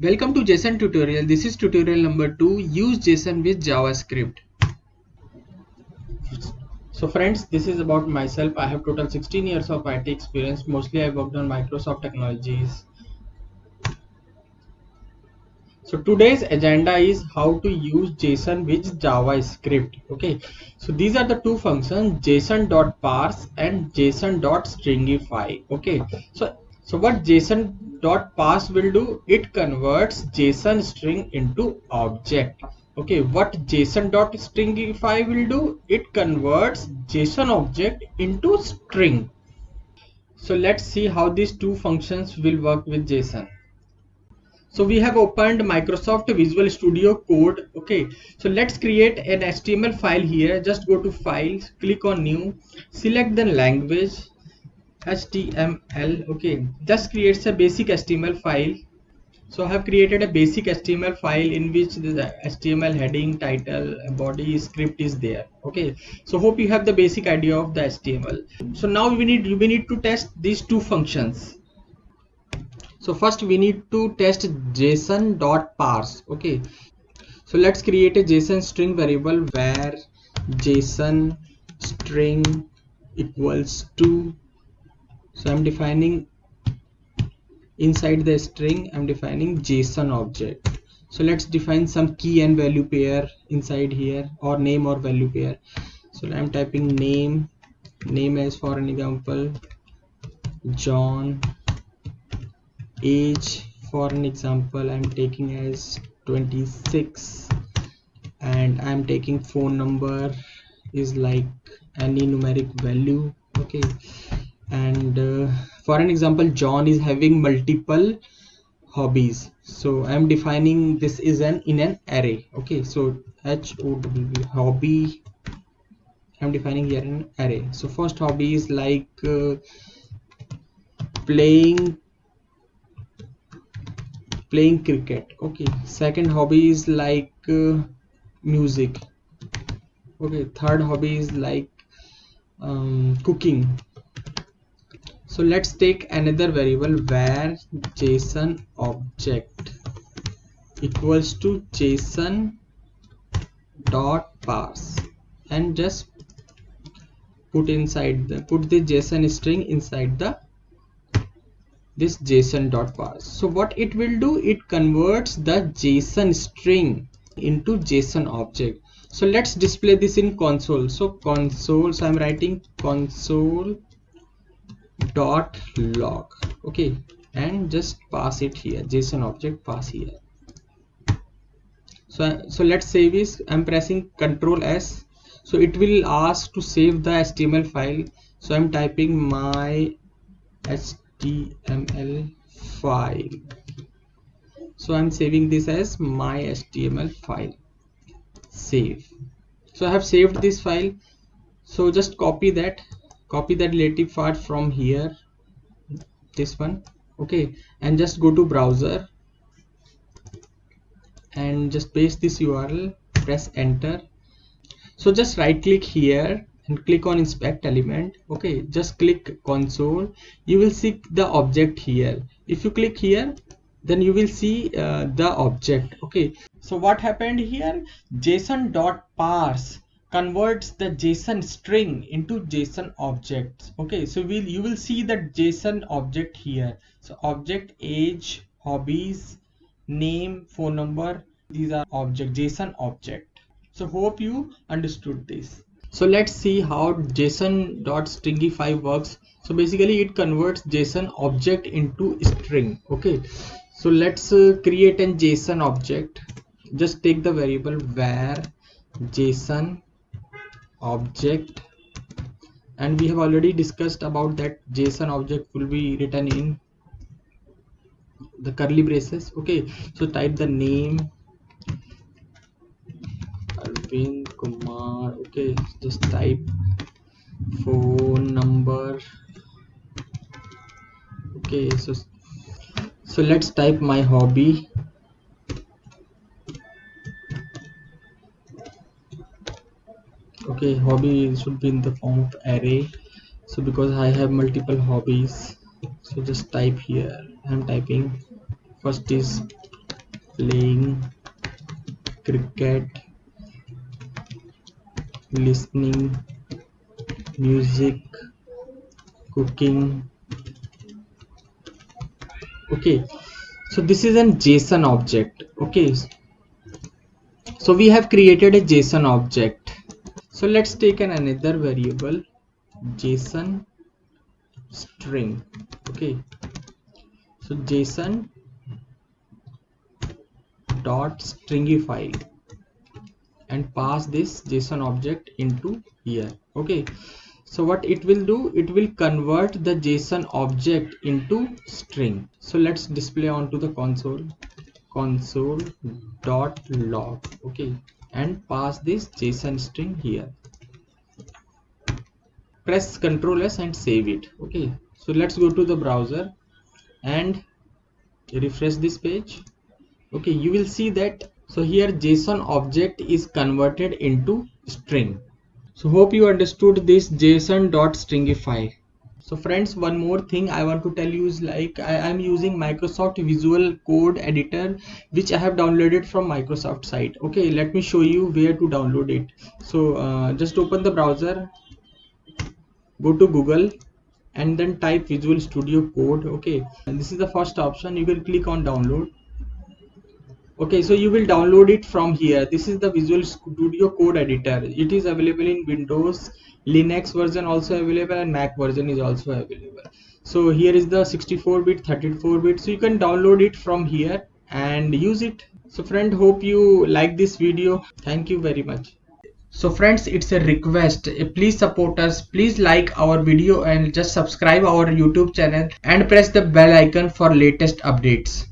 Welcome to JSON tutorial. This is tutorial number 2. Use JSON with JavaScript. So friends, this is about myself. I have total 16 years of IT experience. Mostly I worked on Microsoft technologies. So today's agenda is how to use JSON with JavaScript. Okay. So these are the two functions, JSON.parse and JSON.stringify. Okay. So what JSON.parse will do, it converts JSON string into object. Okay, what JSON.stringify will do, it converts JSON object into string. So let's see how these two functions will work with JSON. So we have opened Microsoft Visual Studio Code. Okay, so let's create an HTML file here. Just go to File, click on New, select the language HTML. Okay, just creates a basic HTML file. So I have created a basic HTML file in which the HTML heading, title, body, script is there. Okay, so hope you have the basic idea of the HTML. So now we need to test these two functions. So first we need to test JSON.parse. Okay, so let's create a JSON string variable where JSON string equals to, so I'm defining inside the string, I'm defining JSON object. So let's define some key and value pair inside here, or name or value pair. So I'm typing name as, for an example, John. Age, for an example, I'm taking as 26, and I'm taking phone number is like any numeric value. Okay, and for an example, John is having multiple hobbies, so I'm defining this is in an array. Okay, so hobby, I'm defining here an array. So first hobby is like playing cricket. Okay, second hobby is like music. Okay, third hobby is like cooking. So let's take another variable where JSON object equals to JSON dot parse, and just put the JSON string inside this JSON.parse. So what it will do, it converts the JSON string into JSON object. So let's display this in console. So I'm writing console.log. Okay, and just pass it here, JSON object pass here. So let's save this. I'm pressing Ctrl S. So it will ask to save the HTML file. So I'm typing my HTML file. So I'm saving this as my HTML file. Save. So I have saved this file. So just copy that relative part from here, this one. Okay, and just go to browser and just paste this URL, press enter. So just right click here and click on inspect element. Okay, just click console. You will see the object here. If you click here, then you will see the object. Okay, so what happened here, JSON.parse converts the JSON string into JSON objects. Okay, so you will see that JSON object here. So object, age, hobbies, name, phone number, these are object, JSON object. So hope you understood this. So let's see how JSON.stringify works. So basically it converts JSON object into string. Okay, so let's create an JSON object. Just take the variable where JSON object, and we have already discussed about that JSON object will be written in the curly braces. Okay, so type the name Arvind Kumar. Okay, just type phone number. Okay, so let's type my hobby. Okay, hobby should be in the form of array. So because I have multiple hobbies, so just type here, I'm typing first is playing cricket, listening music, cooking. Okay, so this is a JSON object. Okay, so we have created a JSON object. So let's take another variable, JSON string. Okay, so JSON.stringify and pass this JSON object into here. Okay, so what it will do, it will convert the JSON object into string. So let's display onto the console.log. Okay, and pass this JSON string here. Press Ctrl S and save it. Okay, so let's go to the browser and refresh this page. Okay, you will see that, so here JSON object is converted into string. So hope you understood this JSON.stringify. So friends, one more thing I want to tell you is like I am using Microsoft Visual Code Editor, which I have downloaded from Microsoft site. Okay, let me show you where to download it. So just open the browser, go to Google and then type Visual Studio Code. Okay, and this is the first option. You can click on download. Okay, so you will download it from here. This is the Visual Studio Code Editor. It is available in Windows, Linux version also available, and Mac version is also available. So here is the 64-bit, 34-bit. So you can download it from here and use it. So friend, hope you like this video. Thank you very much. So friends, it's a request, please support us, please like our video and just subscribe our YouTube channel and press the bell icon for latest updates.